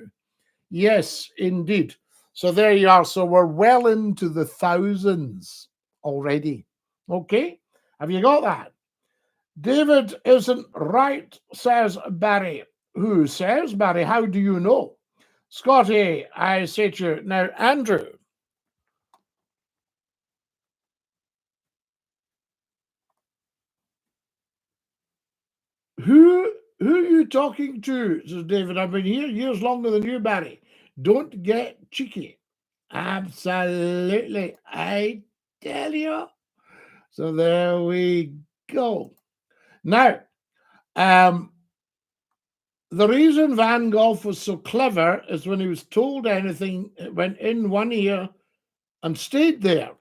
Yes, indeed. So there you are. So we're well into the thousands already. Okay? Have you got that? David isn't right, says Barry. Who says, Barry? How do you know? Scottie, I say to you. Now, Andrew. Who are you talking to? Says David. I've been here years longer than you, Barry. Don't get cheeky. Absolutely. I tell you. So there we go. Now, the reason Van Gogh was so clever is when he was told anything, it went in one ear and stayed there.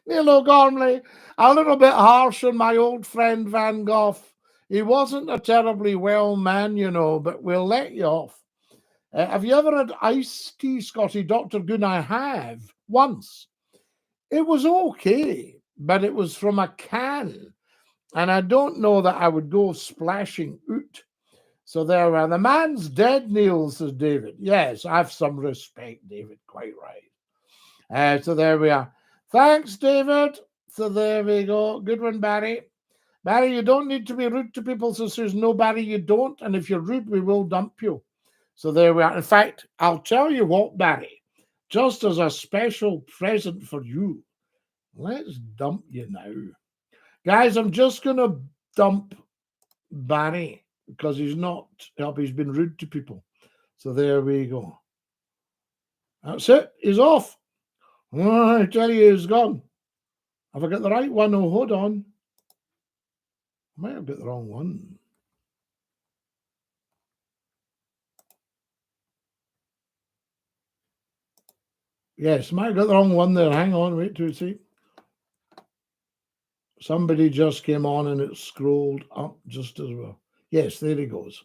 Neil O'Gormley, a little bit harsh on my old friend Van Gogh. He wasn't a terribly well man, you know, but we'll let you off. Have you ever had iced tea, Scottie? Dr. Goon, I have once. It was okay, but it was from a can. And I don't know that I would go splashing out. So there we are. The man's dead, Neil, says David. Yes, I have some respect, David. Quite right. So there we are. Thanks, David. So there we go. Good one, Barry. Barry, you don't need to be rude to people, so says no, Barry, you don't. And if you're rude, we will dump you. So there we are. In fact, I'll tell you what, Barry, just as a special present for you, let's dump you now. Guys, I'm just going to dump Barry because he's not helping. He's been rude to people. So there we go. That's it. He's off. Oh, I tell you, he's gone. Have I got the right one? Oh, hold on. I might have got the wrong one. Yes, might have got the wrong one there. Hang on, wait till you see. Somebody just came on and it scrolled up just as well. Yes, there he goes.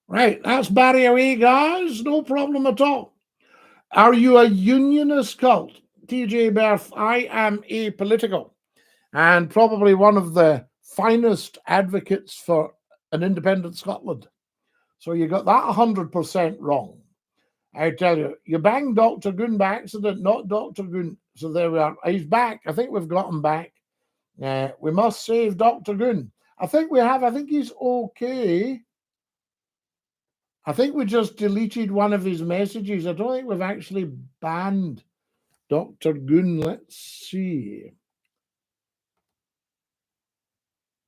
Right, that's Barry away, guys. No problem at all. Are you a unionist cult? TJ Berth, I am apolitical and probably one of the finest advocates for an independent Scotland. So you got that 100% wrong. I tell you, you banged Dr. Goon by accident, not Dr. Goon. So there we are. He's back. I think we've got him back. We must save Dr. Goon. I think we have. I think he's okay. I think we just deleted one of his messages. I don't think we've actually banned Dr. Goon. Let's see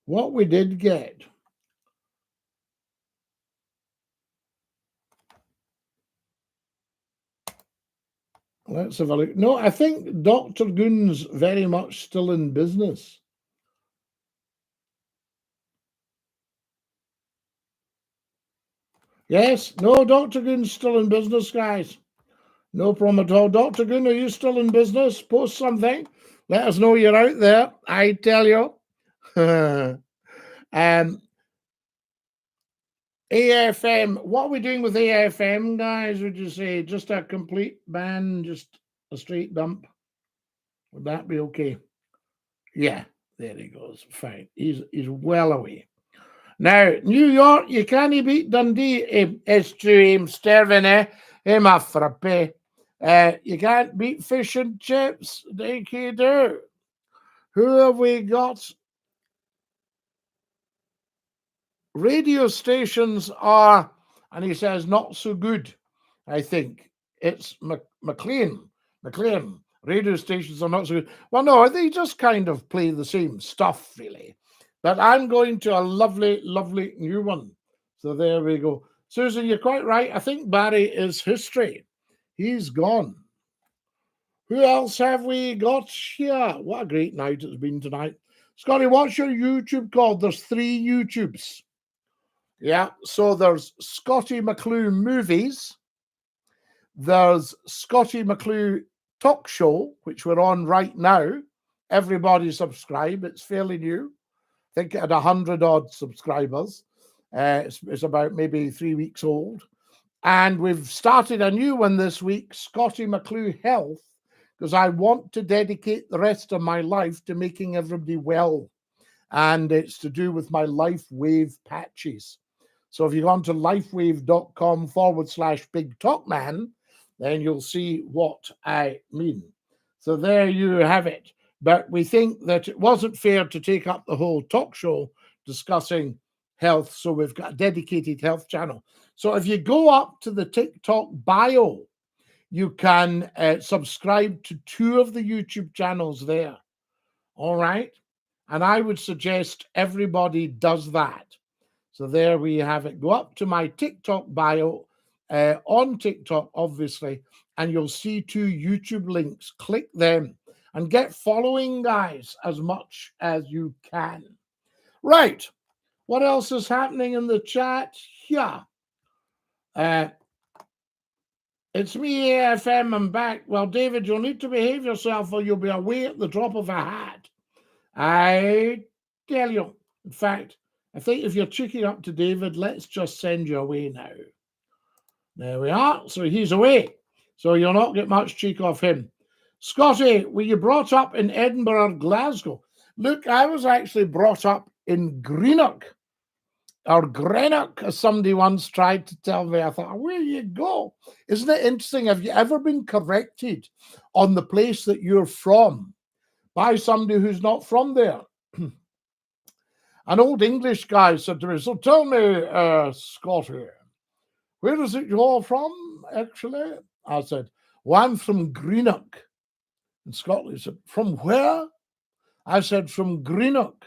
what we did get. Let's have a look. No, I think Dr. Goon's very much still in business. Yes, no, Dr. Goon's still in business, guys. No problem at all. Dr. Goon, are you still in business? Post something. Let us know you're out there. I tell you. AFM, what are we doing with AFM, guys? Would you say just a complete ban, just a straight dump? Would that be okay? Yeah, there he goes. Fine. He's well away. Now, New York, you can't beat Dundee. It's true, Stervin, my frappe. You can't beat fish and chips. DINKY-DOO. Who have we got? Radio stations are, and he says, not so good, I think. It's McLean. Radio stations are not so good. Well, no, they just kind of play the same stuff, really. But I'm going to a lovely, lovely new one. So there we go. Susan, you're quite right. I think Barry is history. He's gone. Who else have we got here? What a great night it's been tonight. Scottie, what's your YouTube called? There's 3 YouTubes. Yeah, so there's Scottie McClue Movies. There's Scottie McClue Talk Show, which we're on right now. Everybody subscribe. It's fairly new. I think it had 100-odd subscribers. It's about maybe 3 weeks old. And we've started a new one this week, Scottie McClue Health, because I want to dedicate the rest of my life to making everybody well. And it's to do with my LifeWave patches. So if you go on to lifewave.com/BigTalkMan, then you'll see what I mean. So there you have it. but we think that it wasn't fair to take up the whole talk show discussing health, so we've got a dedicated health channel. So if you go up to the TikTok bio, you can subscribe to 2 of the YouTube channels there. All right. And I would suggest everybody does that. So there we have it. Go up to my TikTok bio on TikTok, obviously, and you'll see 2 YouTube links. Click them and get following, guys, as much as you can. Right. What else is happening in the chat? Yeah. It's me, AFM. I'm back. Well, David, you'll need to behave yourself or you'll be away at the drop of a hat. I tell you. In fact, I think if you're cheeking up to David, let's just send you away now. There we are. So he's away. So you'll not get much cheek off him. Scottie, were you brought up in Edinburgh or Glasgow? Look, I was actually brought up in Greenock, or Greenock, as somebody once tried to tell me. I thought, where you go? Isn't it interesting? Have you ever been corrected on the place that you're from by somebody who's not from there? An old English guy said to me, so tell me, Scottie, where is it you're from, actually? I said, well, I'm from Greenock in Scotland. He said, from where? I said, from Greenock.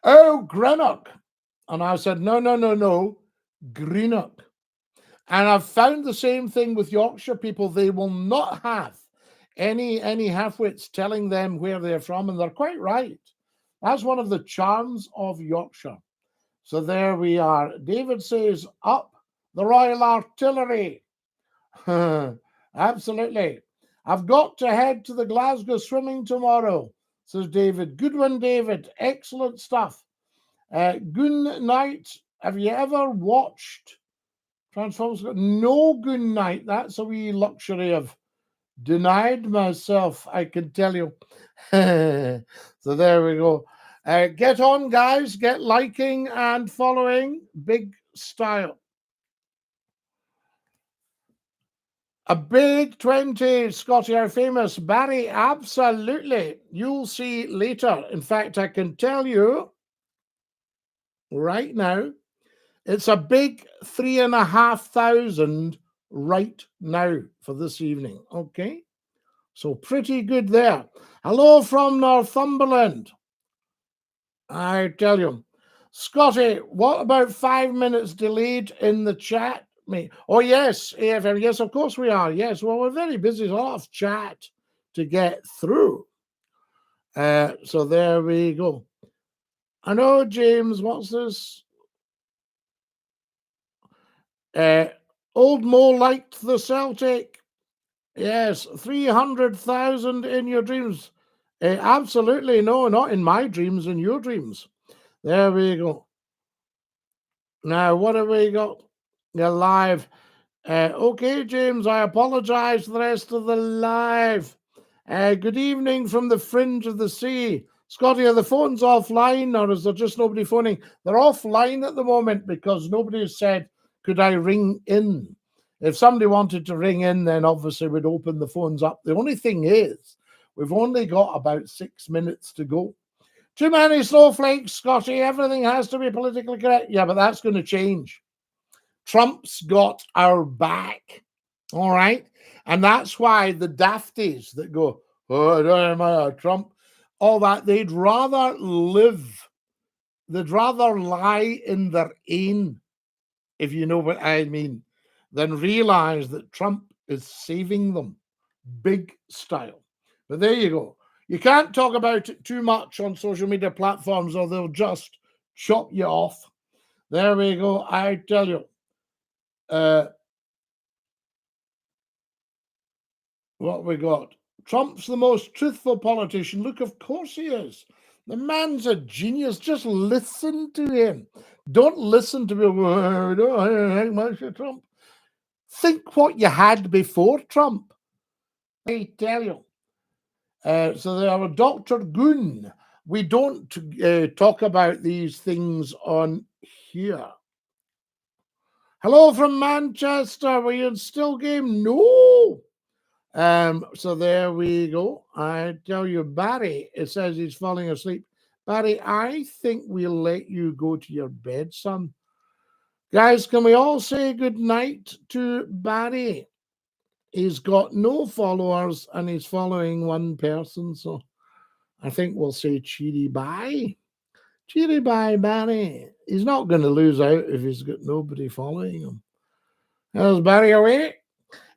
Oh, Greenock. And I said, no, Greenock. And I've found the same thing with Yorkshire people. They will not have any halfwits telling them where they're from, and they're quite right. That's one of the charms of Yorkshire. So there we are. David says, up the Royal Artillery. Absolutely. I've got to head to the Glasgow swimming tomorrow, says David. Good one, David. Excellent stuff. Good night. Have you ever watched Transformers? No, good night. That's a wee luxury I've denied myself, I can tell you. So there we go. Get on, guys. Get liking and following. Big style. A big 20, Scottie, our famous Barry. Absolutely. You'll see later. In fact, I can tell you right now, it's a big 3,500 right now for this evening. Okay. So pretty good there. Hello from Northumberland. I tell you. Scottie, what about 5 minutes delayed in the chat? Oh, yes, AFM. Yes, of course we are. Yes, well, we're very busy. There's a lot of chat to get through. So there we go. I know, James, what's this? Old Mo liked the Celtic. Yes, 300,000 in your dreams. Absolutely. No, not in my dreams, in your dreams. There we go. Now, what have we got? You're live. Okay, James, I apologize for the rest of the live. Good evening from the fringe of the sea. Scottie, are the phones offline or is there just nobody phoning? They're offline at the moment because nobody has said, could I ring in? If somebody wanted to ring in, then obviously we'd open the phones up. The only thing is, we've only got about 6 minutes to go. Too many snowflakes, Scottie. Everything has to be politically correct. Yeah, but that's going to change. Trump's got our back. All right. And that's why the dafties that go, oh, I don't know, Trump, all that, they'd rather live, they'd rather lie in their ain, if you know what I mean, than realize that Trump is saving them big style. But there you go. You can't talk about it too much on social media platforms or they'll just chop you off. There we go. I tell you. What we got? Trump's the most truthful politician. Look, of course he is. The man's a genius. Just listen to him. Don't listen to me. I don't think much of Trump. Think what you had before Trump. I tell you. So there are Dr. Goon. We don't talk about these things on here. Hello from Manchester. Were you in still game? No. So there we go. I tell you, Barry, it says he's falling asleep. Barry, I think we'll let you go to your bed, son. Guys, can we all say good night to Barry? He's got no followers and he's following one person, so I think we'll say cheery bye. Cheery bye, Barry. He's not going to lose out if he's got nobody following him. There's Barry away.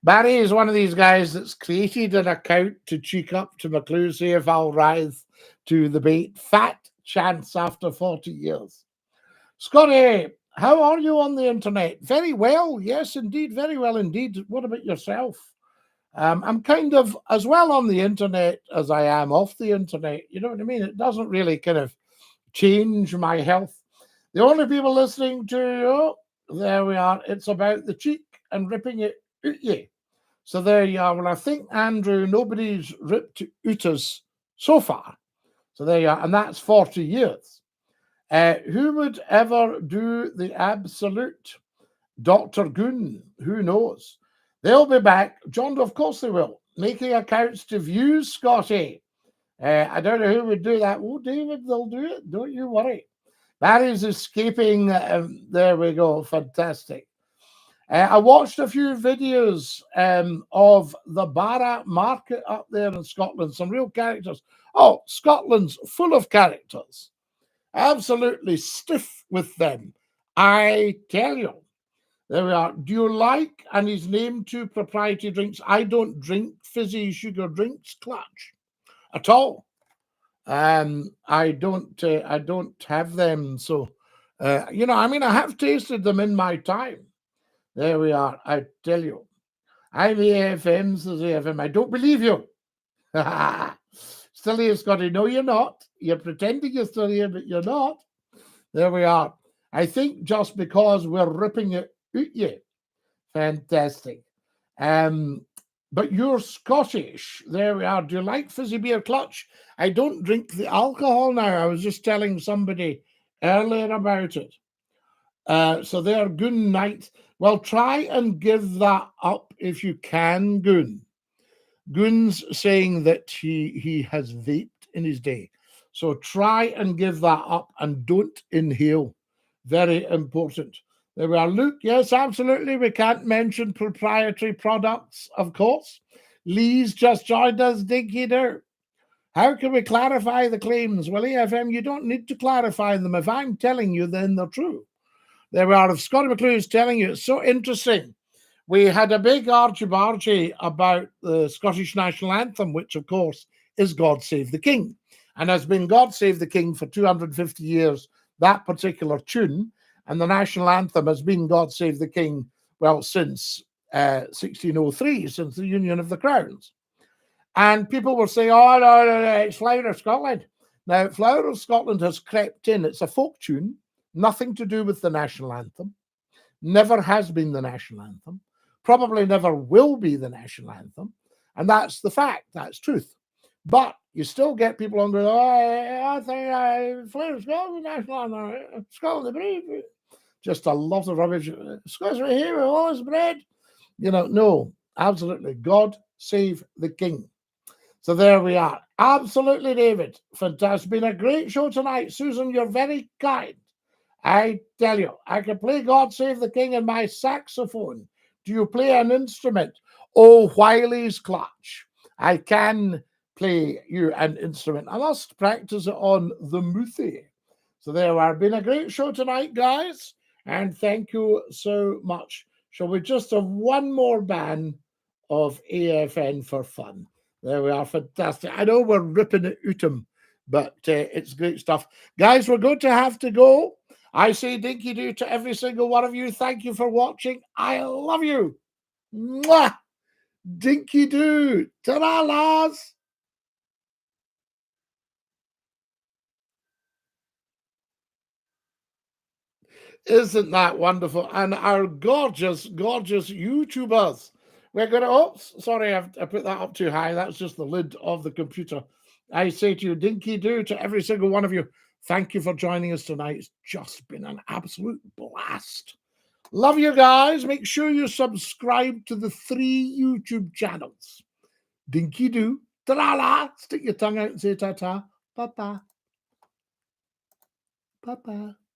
Barry is one of these guys that's created an account to cheek up to McClue, see if I'll rise to the bait. Fat chance after 40 years. Scottie, how are you on the internet? Very well. Yes, indeed. Very well indeed. What about yourself? I'm kind of as well on the internet as I am off the internet. You know what I mean? It doesn't really kind of change my health. The only people listening to you, there we are. It's about the cheek and ripping it out you. So there you are. Well, I think, Andrew, nobody's ripped out us so far. So there you are. And that's 40 years. Who would ever do the absolute? Dr. Goon, who knows? They'll be back. John, of course they will. Making accounts to view, Scottie. I don't know who would do that. Oh, David, they'll do it. Don't you worry. Barry's escaping. There we go. Fantastic. I watched a few videos of the Barra market up there in Scotland. Some real characters. Oh, Scotland's full of characters. Absolutely stiff with them. I tell you. There we are. Do you like, and he's named two proprietary drinks. I don't drink fizzy sugar drinks, Clutch, at all. I don't have them. So, you know, I mean, I have tasted them in my time. There we are. I tell you. I'm AFM, says AFM. I don't believe you. Still here, Scottie. No, you're not. You're pretending you're still here, but you're not. There we are. I think just because we're ripping it out you. Fantastic. But you're Scottish. There we are. Do you like fizzy beer, Clutch? I don't drink the alcohol now. I was just telling somebody earlier about it. So there, Goon night. Well, try and give that up if you can, Goon. Goon's saying that he has vaped in his day. So try and give that up and don't inhale. Very important. There we are. Luke, yes, absolutely. We can't mention proprietary products, of course. Lee's just joined us. DINKY-DOO. How can we clarify the claims? Well, EFM, you don't need to clarify them. If I'm telling you, then they're true. There we are. If Scottie McClue is telling you, it's so interesting. We had a big argy-bargy about the Scottish national anthem, which, of course, is God Save the King, and has been God Save the King for 250 years, that particular tune. And the national anthem has been God Save the King, well, since 1603, since the Union of the Crowns. And people were saying, oh, no, it's Flower of Scotland. Now, Flower of Scotland has crept in. It's a folk tune, nothing to do with the national anthem, never has been the national anthem, probably never will be the national anthem. And that's the fact. That's truth. But you still get people on going, oh, I think Flower of Scotland, national anthem, Scotland the Brave. Just a lot of rubbish. Scots right here with all this bread. You know, no, absolutely. God save the king. So there we are. Absolutely, David. Fantastic. Been a great show tonight. Susan, you're very kind. I tell you, I can play God Save the King in my saxophone. Do you play an instrument? Oh, Wiley's Clutch. I can play you an instrument. I must practice it on the Muthi. So there we are. Been a great show tonight, guys. And thank you so much. Shall we just have one more ban of AFN for fun? There we are. Fantastic. I know we're ripping it out them, but it's great stuff. Guys, we're going to have to go. I say DINKY-DOO to every single one of you. Thank you for watching. I love you. Mwah! DINKY-DOO. Ta-da, Lars. Isn't that wonderful? And our gorgeous, gorgeous YouTubers. We're going to, oops, sorry, I put that up too high. That's just the lid of the computer. I say to you, DINKY-DOO, to every single one of you, thank you for joining us tonight. It's just been an absolute blast. Love you guys. Make sure you subscribe to the 3 YouTube channels. Dinky-Doo. Ta-la-la. Stick your tongue out and say ta-ta. Bye-bye. Bye-bye.